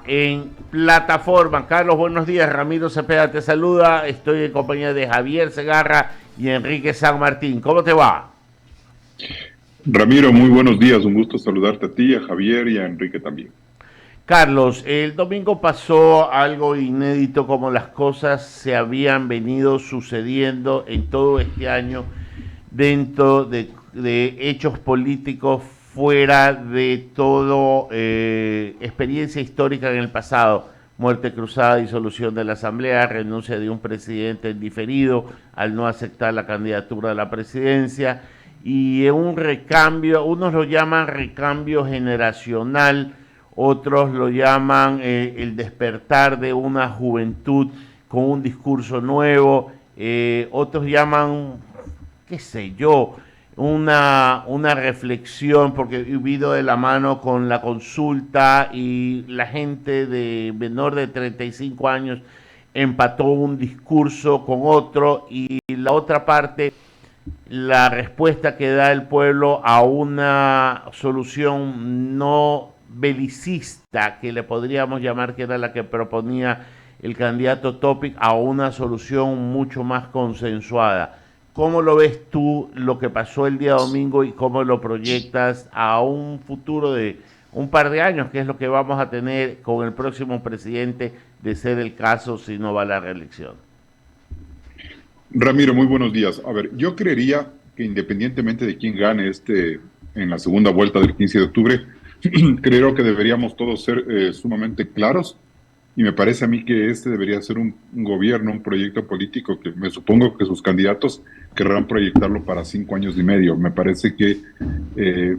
en plataforma. Carlos, buenos días. Ramiro Cepeda te saluda. Estoy en compañía de Javier Segarra y Enrique San Martín. ¿Cómo te va? Ramiro, muy buenos días. Un gusto saludarte a ti, a Javier y a Enrique también. Carlos, el domingo pasó algo inédito como las cosas se habían venido sucediendo en todo este año dentro de hechos políticos fuera de todo experiencia histórica en el pasado. Muerte cruzada, disolución de la Asamblea, renuncia de un presidente en diferido al no aceptar la candidatura a la presidencia y un recambio, unos lo llaman recambio generacional, otros lo llaman el despertar de una juventud con un discurso nuevo, otros llaman, qué sé yo, una reflexión, porque he vivido de la mano con la consulta y la gente de menor de 35 años empató un discurso con otro y la otra parte la respuesta que da el pueblo a una solución no belicista, que le podríamos llamar que era la que proponía el candidato Topic, a una solución mucho más consensuada. ¿Cómo lo ves tú lo que pasó el día domingo y cómo lo proyectas a un futuro de un par de años, que es lo que vamos a tener con el próximo presidente, de ser el caso si no va a la reelección? Ramiro, muy buenos días. A ver, yo creería que independientemente de quién gane en la segunda vuelta del 15 de octubre, creo que deberíamos todos ser sumamente claros y me parece a mí que este debería ser un gobierno, un proyecto político que me supongo que sus candidatos querrán proyectarlo para 5 años y medio. Me parece que eh,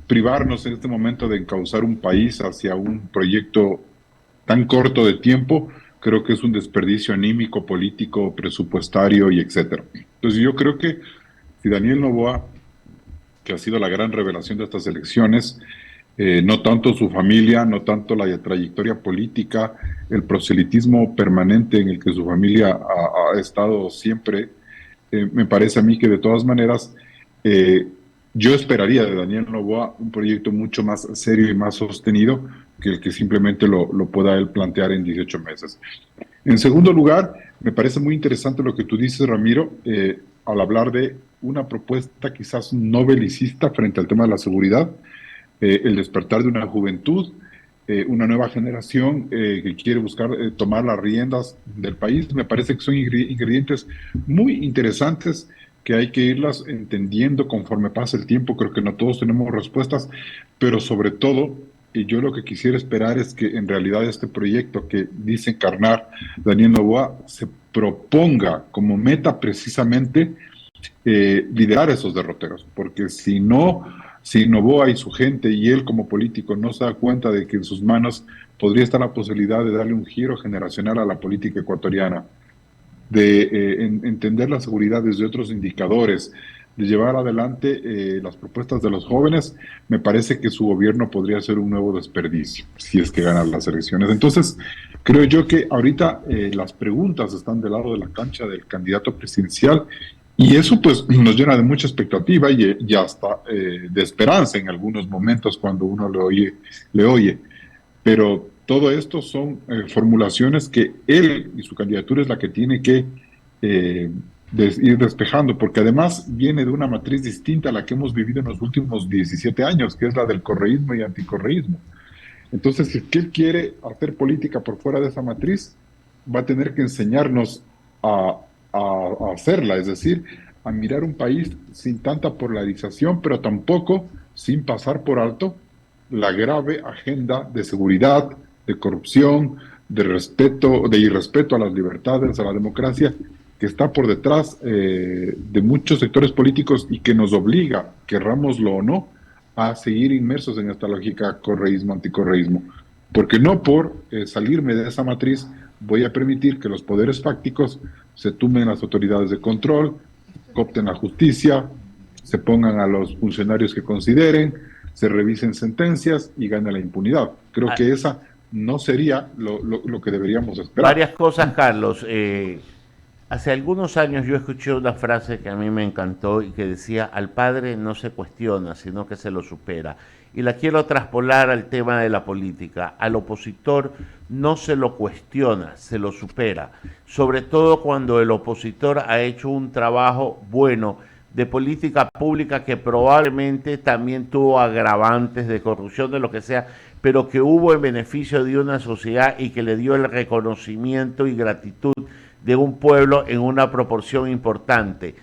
privarnos en este momento de encauzar un país hacia un proyecto tan corto de tiempo, creo que es un desperdicio anímico, político, presupuestario y etcétera. Entonces yo creo que si Daniel Noboa, que ha sido la gran revelación de estas elecciones, no tanto su familia, no tanto la trayectoria política, el proselitismo permanente en el que su familia ha estado siempre, me parece a mí que de todas maneras eh, yo esperaría de Daniel Noboa un proyecto mucho más serio y más sostenido que el que simplemente lo pueda él plantear en 18 meses. En segundo lugar, me parece muy interesante lo que tú dices, Ramiro, al hablar de una propuesta quizás no belicista frente al tema de la seguridad, el despertar de una juventud, una nueva generación que quiere buscar tomar las riendas del país. Me parece que son ingredientes muy interesantes que hay que irlas entendiendo conforme pasa el tiempo. Creo que no todos tenemos respuestas, pero sobre todo, y yo lo que quisiera esperar es que en realidad este proyecto que dice encarnar Daniel Noboa se proponga como meta precisamente liderar esos derroteros, porque si Noboa y su gente y él como político no se da cuenta de que en sus manos podría estar la posibilidad de darle un giro generacional a la política ecuatoriana, de entender la seguridad desde otros indicadores, de llevar adelante las propuestas de los jóvenes, me parece que su gobierno podría ser un nuevo desperdicio si es que ganan las elecciones. Entonces, creo yo que ahorita las preguntas están del lado de la cancha del candidato presidencial y eso pues nos llena de mucha expectativa y hasta de esperanza en algunos momentos cuando uno le oye. Pero todo esto son formulaciones que él y su candidatura es la que tiene que eh, ir despejando, porque además viene de una matriz distinta a la que hemos vivido en los últimos 17 años, que es la del correísmo y anticorreísmo. Entonces, si es que él quiere hacer política por fuera de esa matriz, va a tener que enseñarnos a, a hacerla, es decir, a mirar un país sin tanta polarización, pero tampoco sin pasar por alto la grave agenda de seguridad, de corrupción, de respeto, de irrespeto a las libertades, a la democracia, que está por detrás de muchos sectores políticos y que nos obliga, querrámoslo o no, a seguir inmersos en esta lógica correísmo, anticorreísmo. Porque no por salirme de esa matriz voy a permitir que los poderes fácticos se tumben las autoridades de control, coopten la justicia, se pongan a los funcionarios que consideren, se revisen sentencias y gane la impunidad. Creo Ah, que esa no sería lo que deberíamos esperar. varias cosas, Carlos. Hace algunos años yo escuché una frase que a mí me encantó y que decía: al padre no se cuestiona, sino que se lo supera. y la quiero traspolar al tema de la política. Al opositor no se lo cuestiona, se lo supera, sobre todo cuando el opositor ha hecho un trabajo bueno de política pública que probablemente también tuvo agravantes de corrupción, de lo que sea, pero que hubo en beneficio de una sociedad y que le dio el reconocimiento y gratitud de un pueblo en una proporción importante.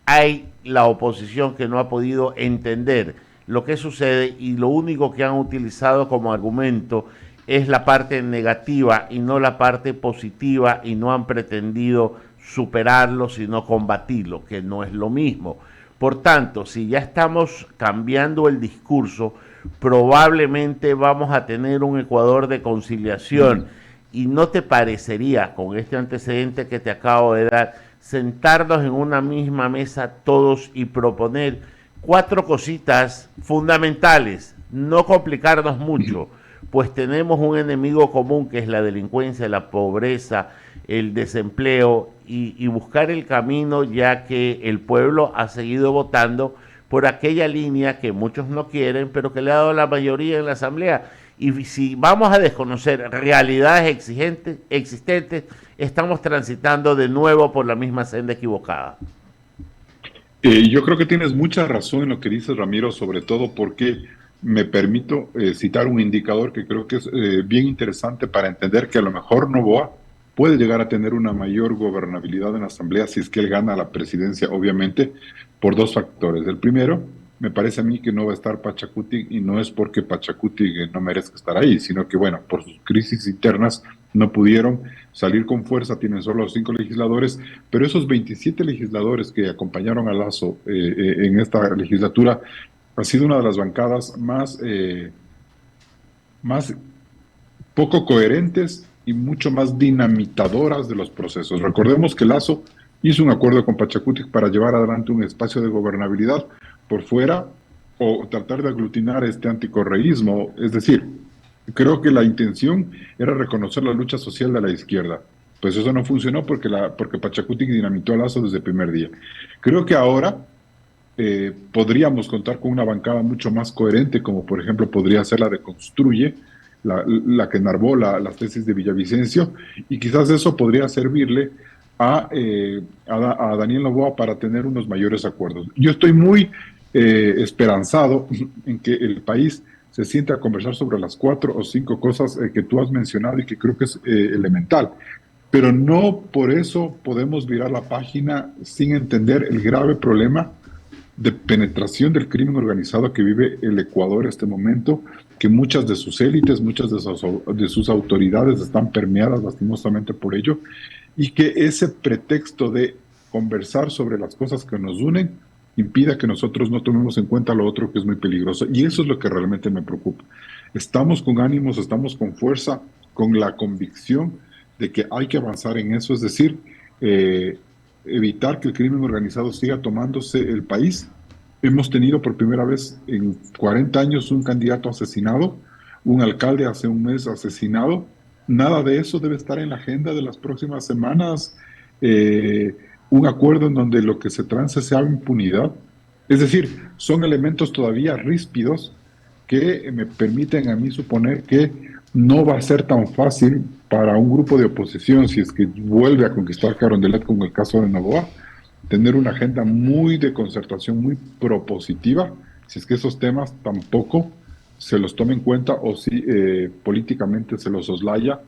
Hay la oposición que no ha podido entender lo que sucede y lo único que han utilizado como argumento es la parte negativa y no la parte positiva, y no han pretendido superarlo sino combatirlo, que no es lo mismo. Por tanto, si ya estamos cambiando el discurso, probablemente vamos a tener un Ecuador de conciliación. ¿Y no te parecería, con este antecedente que te acabo de dar, sentarnos en una misma mesa todos y proponer cuatro cositas fundamentales, no complicarnos mucho, pues tenemos un enemigo común que es la delincuencia, la pobreza, el desempleo, y buscar el camino, ya que el pueblo ha seguido votando por aquella línea que muchos no quieren, pero que le ha dado la mayoría en la Asamblea? Y si vamos a desconocer realidades existentes, estamos transitando de nuevo por la misma senda equivocada. Yo creo que tienes mucha razón en lo que dices, Ramiro, sobre todo porque me permito citar un indicador que creo que es bien interesante para entender que a lo mejor Noboa puede llegar a tener una mayor gobernabilidad en la Asamblea si es que él gana la presidencia, obviamente, por dos factores. El primero, me parece a mí que no va a estar Pachacuti, y no es porque Pachacuti no merezca estar ahí, sino que, bueno, por sus crisis internas no pudieron salir con fuerza, tienen solo 5 legisladores, pero esos 27 legisladores que acompañaron a Lasso en esta legislatura ha sido una de las bancadas más poco coherentes y mucho más dinamitadoras de los procesos. Recordemos que Lasso hizo un acuerdo con Pachacuti para llevar adelante un espacio de gobernabilidad por fuera, o tratar de aglutinar este anticorreísmo. Es decir, creo que la intención era reconocer la lucha social de la izquierda. Pues eso no funcionó porque Pachacuti dinamitó a Lasso desde el primer día. Creo que ahora podríamos contar con una bancada mucho más coherente, como por ejemplo podría ser la de Construye, la que enarboló las tesis de Villavicencio, y quizás eso podría servirle a Daniel Noboa para tener unos mayores acuerdos. Yo estoy muy esperanzado en que el país se siente a conversar sobre las 4 o 5 cosas que tú has mencionado y que creo que es elemental. Pero no por eso podemos virar la página sin entender el grave problema de penetración del crimen organizado que vive el Ecuador en este momento, que muchas de sus élites, muchas de sus autoridades están permeadas lastimosamente por ello, y que ese pretexto de conversar sobre las cosas que nos unen impida que nosotros no tomemos en cuenta lo otro, que es muy peligroso. Y eso es lo que realmente me preocupa. Estamos con ánimos, estamos con fuerza, con la convicción de que hay que avanzar en eso, es decir, evitar que el crimen organizado siga tomándose el país. Hemos tenido por primera vez en 40 años un candidato asesinado, un alcalde hace un mes asesinado. Nada de eso debe estar en la agenda de las próximas semanas. Un acuerdo en donde lo que se trance sea impunidad. Es decir, son elementos todavía ríspidos que me permiten a mí suponer que no va a ser tan fácil para un grupo de oposición, si es que vuelve a conquistar Carondelet, como el caso de Noboa, tener una agenda muy de concertación, muy propositiva, si es que esos temas tampoco se los tome en cuenta, o si políticamente se los soslaya,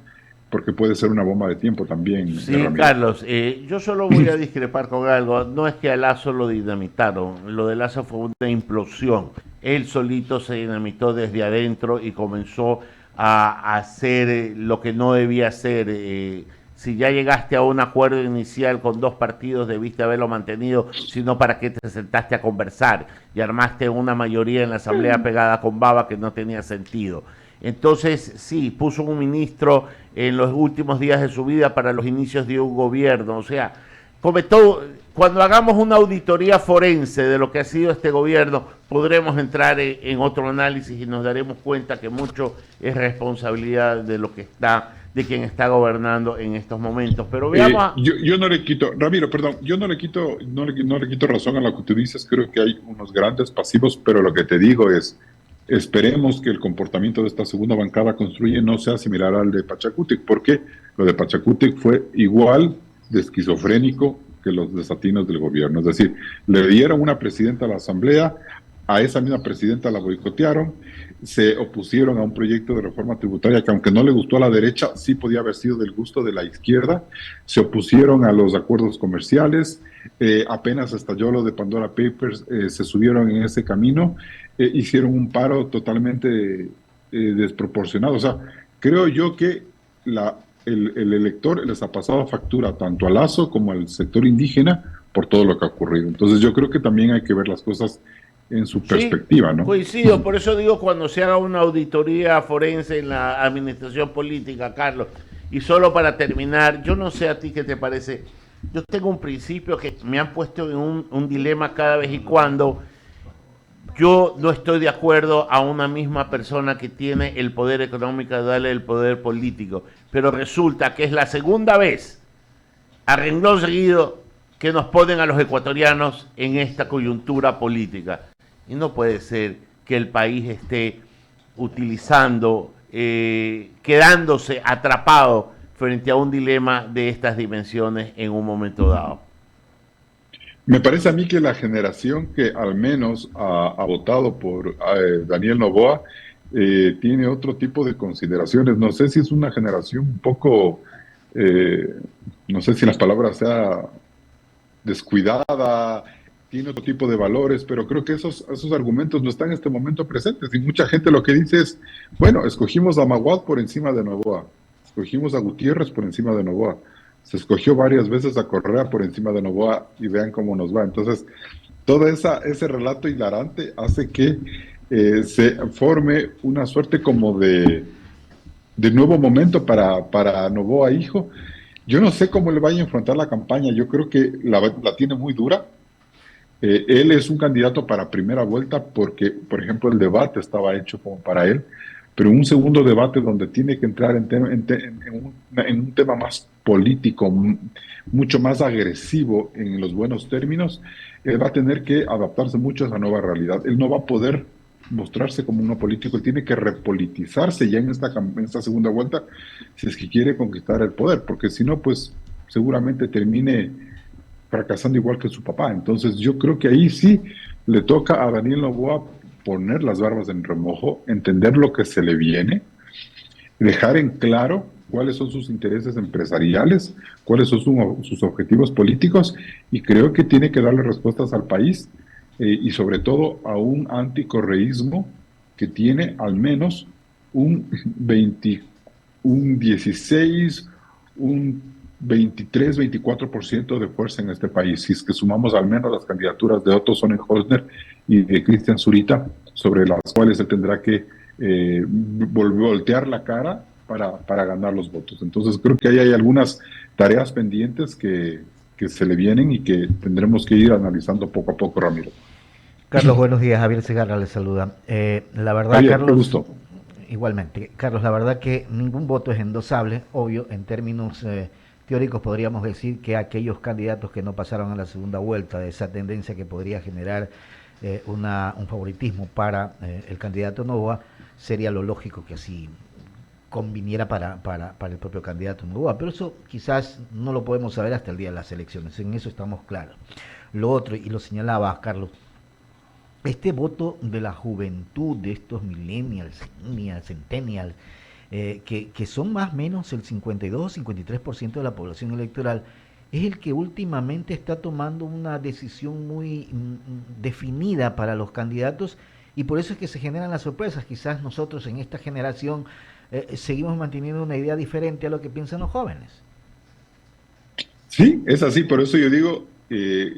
porque puede ser una bomba de tiempo también. Sí, Carlos, yo solo voy a discrepar con algo. No es que a Lasso lo dinamitaron, lo de Lasso fue una implosión. Él solito se dinamitó desde adentro y comenzó a hacer lo que no debía hacer. Si ya llegaste a un acuerdo inicial con 2 partidos, debiste haberlo mantenido, sino para qué te sentaste a conversar y armaste una mayoría en la asamblea pegada con baba que no tenía sentido. Entonces, sí, puso un ministro en los últimos días de su vida para los inicios de un gobierno. O sea, cuando hagamos una auditoría forense de lo que ha sido este gobierno, podremos entrar en otro análisis y nos daremos cuenta que mucho es responsabilidad de lo que está, de quien está gobernando en estos momentos. Pero veamos. Yo no le quito, Ramiro, perdón, yo no le quito razón a lo que tú dices. Creo que hay unos grandes pasivos, pero lo que te digo es, esperemos que el comportamiento de esta segunda bancada construye no sea similar al de Pachacútec, porque lo de Pachacútec fue igual de esquizofrénico que los desatinos del gobierno. Es decir, le dieron una presidenta a la Asamblea, a esa misma presidenta la boicotearon, se opusieron a un proyecto de reforma tributaria que aunque no le gustó a la derecha, sí podía haber sido del gusto de la izquierda, se opusieron a los acuerdos comerciales, apenas estalló lo de Pandora Papers, se subieron en ese camino, hicieron un paro totalmente desproporcionado. O sea, creo yo que el elector les ha pasado factura tanto a Lazo como al sector indígena por todo lo que ha ocurrido. Entonces yo creo que también hay que ver las cosas en su perspectiva, sí, ¿no? coincido, por eso digo cuando se haga una auditoría forense en la administración política, Carlos, y solo para terminar, yo no sé a ti qué te parece, yo tengo un principio que me han puesto en un dilema cada vez y cuando yo no estoy de acuerdo a una misma persona que tiene el poder económico de darle el poder político, pero resulta que es la segunda vez a renglón seguido que nos ponen a los ecuatorianos en esta coyuntura política. Y no puede ser que el país esté utilizando, quedándose atrapado frente a un dilema de estas dimensiones en un momento dado. Me parece a mí que la generación que al menos ha votado por Daniel Noboa tiene otro tipo de consideraciones. No sé si es una generación un poco, no sé si las palabras sea descuidada, tiene otro tipo de valores, pero creo que esos argumentos no están en este momento presentes. Y mucha gente lo que dice es, bueno, escogimos a Maguad por encima de Noboa, escogimos a Gutiérrez por encima de Noboa, se escogió varias veces a Correa por encima de Noboa y vean cómo nos va. Entonces, todo ese relato hilarante hace que se forme una suerte como de nuevo momento para Noboa hijo. Yo no sé cómo le vaya a enfrentar la campaña, yo creo que la tiene muy dura. Él es un candidato para primera vuelta porque, por ejemplo, el debate estaba hecho como para él, pero un segundo debate donde tiene que entrar en un tema más político, mucho más agresivo en los buenos términos, él va a tener que adaptarse mucho a esa nueva realidad. Él no va a poder mostrarse como un político, él tiene que repolitizarse ya en esta segunda vuelta si es que quiere conquistar el poder, porque si no, pues seguramente termine fracasando igual que su papá. Entonces yo creo que ahí sí le toca a Daniel Noboa poner las barbas en remojo, entender lo que se le viene, dejar en claro cuáles son sus intereses empresariales, cuáles son sus objetivos políticos, y creo que tiene que darle respuestas al país y sobre todo a un anticorreísmo que tiene al menos un 20, un 16, un 23-24% de fuerza en este país, si es que sumamos al menos las candidaturas de Otto Sonnenholzner y de Cristian Zurita, sobre las cuales él tendrá que voltear la cara para ganar los votos. Entonces creo que ahí hay algunas tareas pendientes que se le vienen y que tendremos que ir analizando poco a poco, Ramiro. Carlos, buenos días. Javier Segarra le saluda. La verdad, Javier, Carlos, qué gusto. igualmente. Carlos, la verdad que ningún voto es endosable, obvio, en términos teóricos podríamos decir que aquellos candidatos que no pasaron a la segunda vuelta, de esa tendencia que podría generar un favoritismo para el candidato Noboa, sería lo lógico que así conviniera para el propio candidato Noboa, pero eso quizás no lo podemos saber hasta el día de las elecciones, en eso estamos claros. Lo otro, y lo señalaba Carlos, este voto de la juventud, de estos millennials, centennials, que son más o menos el 52-53% de la población electoral, es el que últimamente está tomando una decisión muy definida para los candidatos, y por eso es que se generan las sorpresas. Quizás nosotros en esta generación seguimos manteniendo una idea diferente a lo que piensan los jóvenes. Sí, es así, por eso yo digo,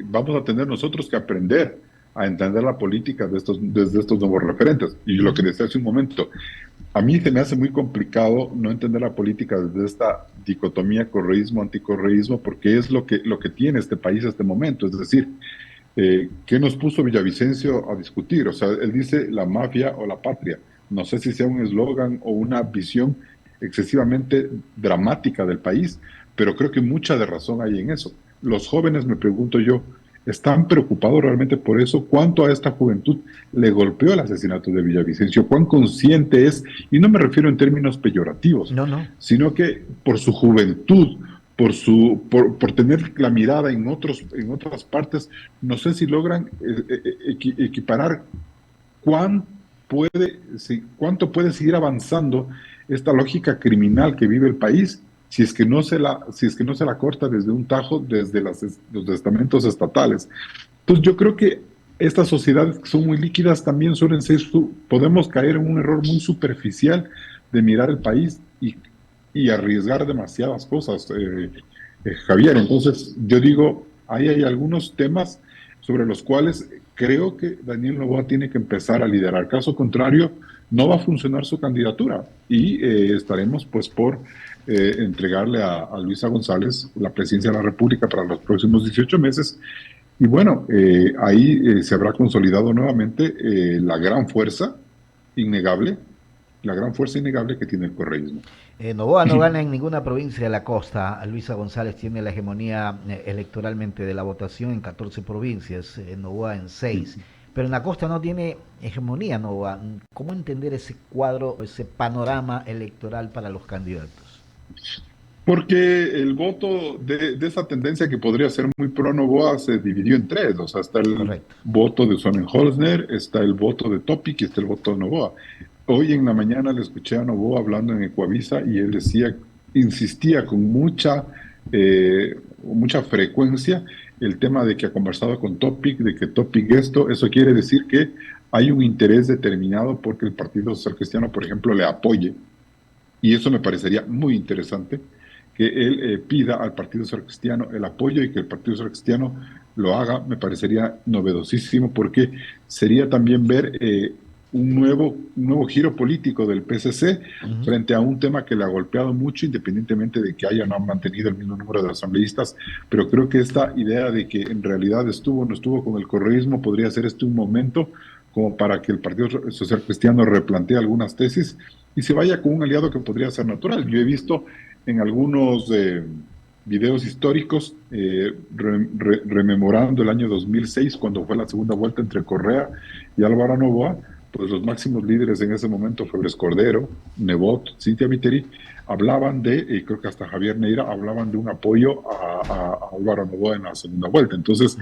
vamos a tener nosotros que aprender a entender la política desde estos nuevos referentes. Y lo que decía hace un momento, a mí se me hace muy complicado no entender la política desde esta dicotomía correísmo-anticorreísmo, porque es lo que tiene este país en este momento. Es decir, ¿qué nos puso Villavicencio a discutir? O sea, él dice la mafia o la patria. No sé si sea un eslogan o una visión excesivamente dramática del país, pero creo que mucha de razón hay en eso. Los jóvenes, me pregunto yo, ¿Están preocupados realmente por eso? ¿Cuánto a esta juventud le golpeó el asesinato de Villavicencio? ¿Cuán consciente es? Y no me refiero en términos peyorativos, No, no. sino que por su juventud, por tener la mirada en otras partes, no sé si logran equiparar cuán cuánto puede seguir avanzando esta lógica criminal que vive el país si es que no se la corta desde un tajo, desde los estamentos estatales. Entonces yo creo que estas sociedades que son muy líquidas también suelen ser, podemos caer en un error muy superficial de mirar el país y arriesgar demasiadas cosas, Javier. Entonces yo digo, ahí hay algunos temas sobre los cuales creo que Daniel Noboa tiene que empezar a liderar. Caso contrario, no va a funcionar su candidatura y estaremos pues por entregarle a Luisa González la presidencia de la República para los próximos 18 meses. Y bueno, ahí se habrá consolidado nuevamente innegable, la gran fuerza innegable que tiene el correísmo. Noboa no gana en ninguna provincia de la costa. Luisa González tiene la hegemonía electoralmente de la votación en 14 provincias, Noboa en 6. Pero en la costa no tiene hegemonía Noboa. ¿Cómo entender ese cuadro, ese panorama electoral para los candidatos? Porque el voto de esa tendencia que podría ser muy pro Noboa se dividió en tres. O sea, está el Correcto. voto de Sonnenholzner, está el voto de Topic y está el voto de Noboa. Hoy en la mañana le escuché a Noboa hablando en Ecuavisa y él insistía con mucha frecuencia el tema de que ha conversado con Topic, de que Topic eso quiere decir que hay un interés determinado porque el Partido Social Cristiano, por ejemplo, le apoye. Y eso me parecería muy interesante, que él pida al Partido Social Cristiano el apoyo y que el Partido Social Cristiano lo haga. Me parecería novedosísimo porque sería también ver un nuevo giro político del PSC frente a un tema que le ha golpeado mucho, independientemente de que haya o no mantenido el mismo número de asambleístas. Pero creo que esta idea de que en realidad estuvo o no estuvo con el correísmo podría ser un momento como para que el Partido Social Cristiano replantee algunas tesis y se vaya con un aliado que podría ser natural. Yo he visto en algunos videos históricos, rememorando el año 2006, cuando fue la segunda vuelta entre Correa y Álvaro Noboa, pues los máximos líderes en ese momento, Febres Cordero, Nebot, Cintia Viteri, hablaban y creo que hasta Javier Neira, hablaban de un apoyo a Álvaro Noboa en la segunda vuelta. Entonces,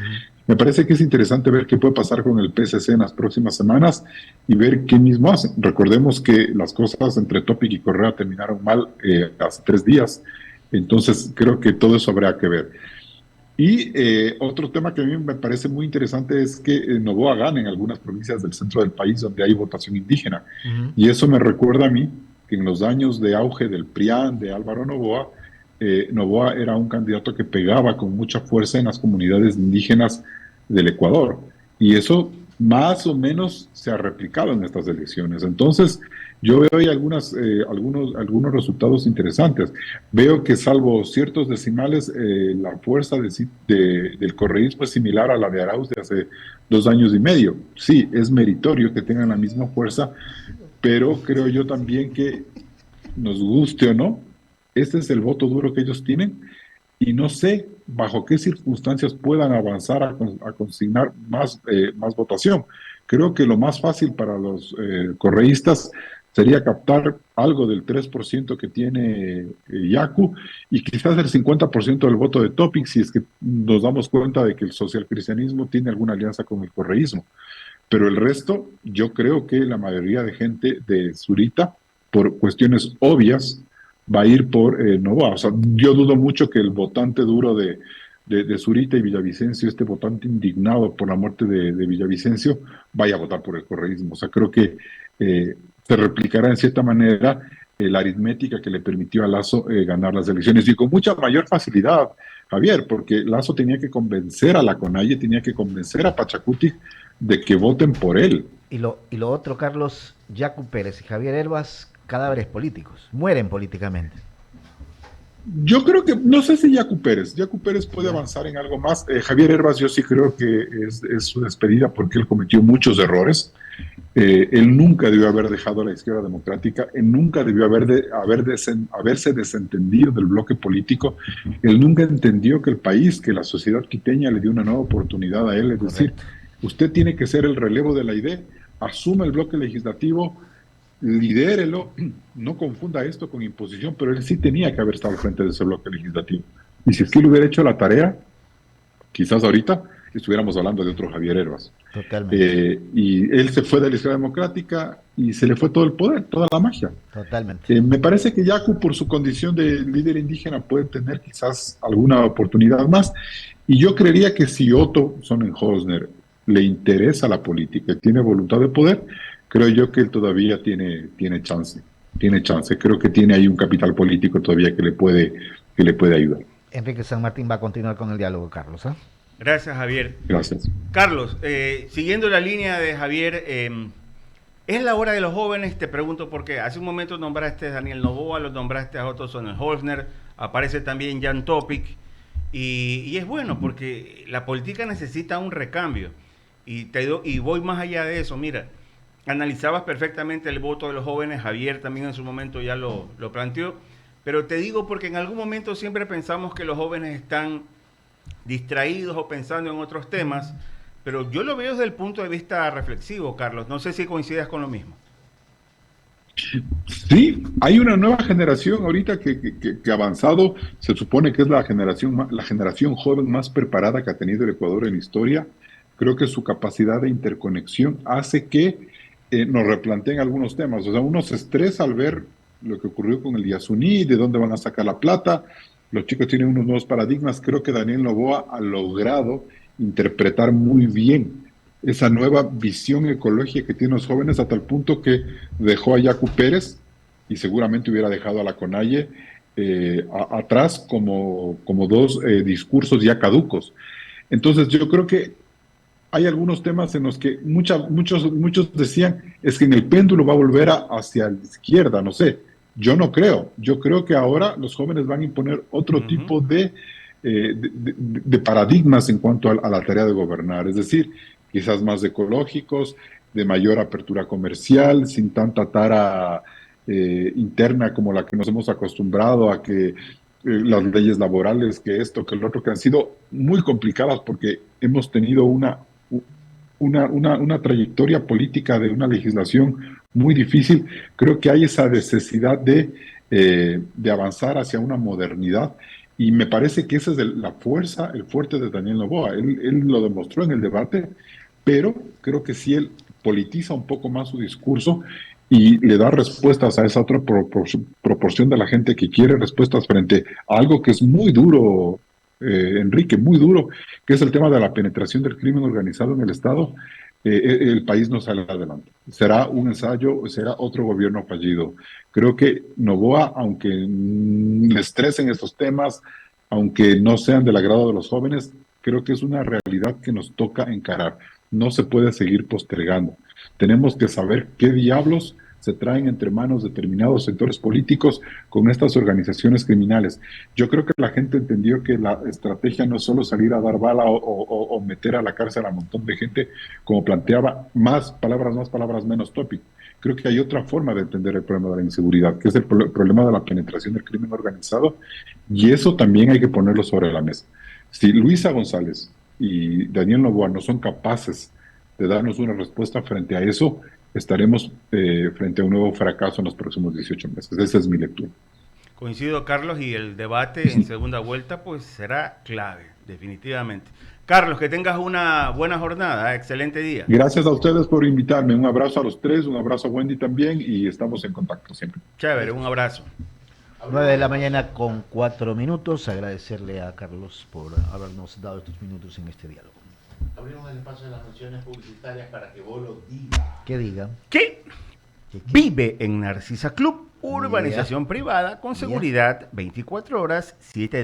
me parece que es interesante ver qué puede pasar con el PSC en las próximas semanas y ver qué mismo hacen. Recordemos que las cosas entre Topic y Correa terminaron mal hace 3 días, entonces creo que todo eso habrá que ver. Y otro tema que a mí me parece muy interesante es que Noboa gana en algunas provincias del centro del país donde hay votación indígena. Y eso me recuerda a mí que en los años de auge del PRIAN, de Álvaro Noboa, Noboa era un candidato que pegaba con mucha fuerza en las comunidades indígenas del Ecuador. Y eso más o menos se ha replicado en estas elecciones. Entonces, yo veo ahí algunos resultados interesantes. Veo que salvo ciertos decimales, la fuerza del correísmo es similar a la de Arauz de hace 2 años y medio. Sí, es meritorio que tengan la misma fuerza, pero creo yo también que, nos guste o no, este es el voto duro que ellos tienen y no sé bajo qué circunstancias puedan avanzar a consignar más votación. Creo que lo más fácil para los correístas sería captar algo del 3% que tiene Yacu y quizás el 50% del voto de Topic si es que nos damos cuenta de que el socialcristianismo tiene alguna alianza con el correísmo. Pero el resto, yo creo que la mayoría de gente de Zurita, por cuestiones obvias, va a ir por Noboa. O sea, yo dudo mucho que el votante duro de Zurita y Villavicencio, este votante indignado por la muerte de Villavicencio, vaya a votar por el correísmo. O sea, creo que se replicará en cierta manera la aritmética que le permitió a Lasso ganar las elecciones y con mucha mayor facilidad, Javier, porque Lasso tenía que convencer a la CONAIE, tenía que convencer a Pachacuti de que voten por él. Y lo otro, Carlos, Yacu Pérez y Javier Herbas, cadáveres políticos, mueren políticamente. Yo creo que, no sé si Yacu Pérez puede avanzar en algo más. Javier Herbas yo sí creo que es su despedida porque él cometió muchos errores Él nunca debió haber dejado a la izquierda democrática, él nunca debió haberse desentendido del bloque político, él nunca entendió que el país, que la sociedad quiteña le dio una nueva oportunidad a él, es decir, Correcto. usted tiene que ser el relevo de la idea, asuma el bloque legislativo, lidérelo, no confunda esto con imposición, pero él sí tenía que haber estado al frente de ese bloque legislativo. Y si es que él hubiera hecho la tarea, quizás ahorita estuviéramos hablando de otro Javier Herbas. Totalmente. Y él se fue de la izquierda democrática y se le fue todo el poder, toda la magia. Totalmente. Me parece que Yacu, por su condición de líder indígena, puede tener quizás alguna oportunidad más. Y yo creería que si Otto Sonnenhosner le interesa la política, tiene voluntad de poder, creo yo que él todavía tiene chance. Tiene chance. Creo que tiene ahí un capital político todavía que le puede ayudar. Enrique San Martín va a continuar con el diálogo, Carlos. Gracias, Javier. Gracias. Carlos, siguiendo la línea de Javier, ¿es la hora de los jóvenes? Te pregunto porque hace un momento nombraste a Daniel Noboa, lo nombraste a Otto Sonnenhosner, aparece también Jan Topic, y es bueno porque la política necesita un recambio. Y voy más allá de eso, mira, analizabas perfectamente el voto de los jóvenes, Javier también en su momento ya lo planteó, pero te digo porque en algún momento siempre pensamos que los jóvenes están distraídos o pensando en otros temas, pero yo lo veo desde el punto de vista reflexivo, Carlos. No sé si coincidas con lo mismo. Sí, hay una nueva generación ahorita que ha avanzado, se supone que es la generación joven más preparada que ha tenido el Ecuador en historia. Creo que su capacidad de interconexión hace que nos replanteen algunos temas. O sea, uno se estresa al ver lo que ocurrió con el Yasuní, de dónde van a sacar la plata. Los chicos tienen unos nuevos paradigmas. Creo que Daniel Noboa ha logrado interpretar muy bien esa nueva visión ecológica que tienen los jóvenes, a tal punto que dejó a Yacu Pérez y seguramente hubiera dejado a la CONAIE atrás como dos discursos ya caducos. Entonces yo creo que hay algunos temas en los que muchos decían es que en el péndulo va a volver hacia la izquierda, no sé. Yo no creo. Yo creo que ahora los jóvenes van a imponer otro tipo de paradigmas en cuanto a la tarea de gobernar. Es decir, quizás más ecológicos, de mayor apertura comercial, sin tanta tara interna como la que nos hemos acostumbrado a que las leyes laborales, que esto, que el otro, que han sido muy complicadas porque hemos tenido una trayectoria política de una legislación muy difícil. Creo que hay esa necesidad de avanzar hacia una modernidad y me parece que esa es la fuerza, el fuerte de Daniel Noboa. Él lo demostró en el debate, pero creo que si él politiza un poco más su discurso y le da respuestas a esa otra proporción de la gente que quiere respuestas frente a algo que es muy duro, Enrique, muy duro, que es el tema de la penetración del crimen organizado en el Estado, el país no sale adelante. Será un ensayo, será otro gobierno fallido. Creo que Noboa, aunque le estresen estos temas, aunque no sean del agrado de los jóvenes, creo que es una realidad que nos toca encarar. No se puede seguir postergando. Tenemos que saber qué diablos se traen entre manos determinados sectores políticos con estas organizaciones criminales. Yo creo que la gente entendió que la estrategia no es solo salir a dar bala o meter a la cárcel a un montón de gente, como planteaba, más palabras, menos Topic. Creo que hay otra forma de entender el problema de la inseguridad, que es el problema de la penetración del crimen organizado, y eso también hay que ponerlo sobre la mesa. Si Luisa González y Daniel Noboa no son capaces de darnos una respuesta frente a eso, estaremos frente a un nuevo fracaso en los próximos 18 meses. Esa es mi lectura. Coincido, Carlos, y el debate en segunda vuelta pues será clave, definitivamente. Carlos, que tengas una buena jornada, excelente día. Gracias a ustedes por invitarme. Un abrazo a los tres, un abrazo a Wendy también y estamos en contacto siempre. Chévere, un abrazo. 9 de la mañana con 4 minutos. Agradecerle a Carlos por habernos dado estos minutos en este diálogo. Abrimos el espacio de las menciones publicitarias para que vos lo digas. ¿Qué diga? ¿Qué? Vive en Narcisa Club, urbanización privada con seguridad 24 horas, 7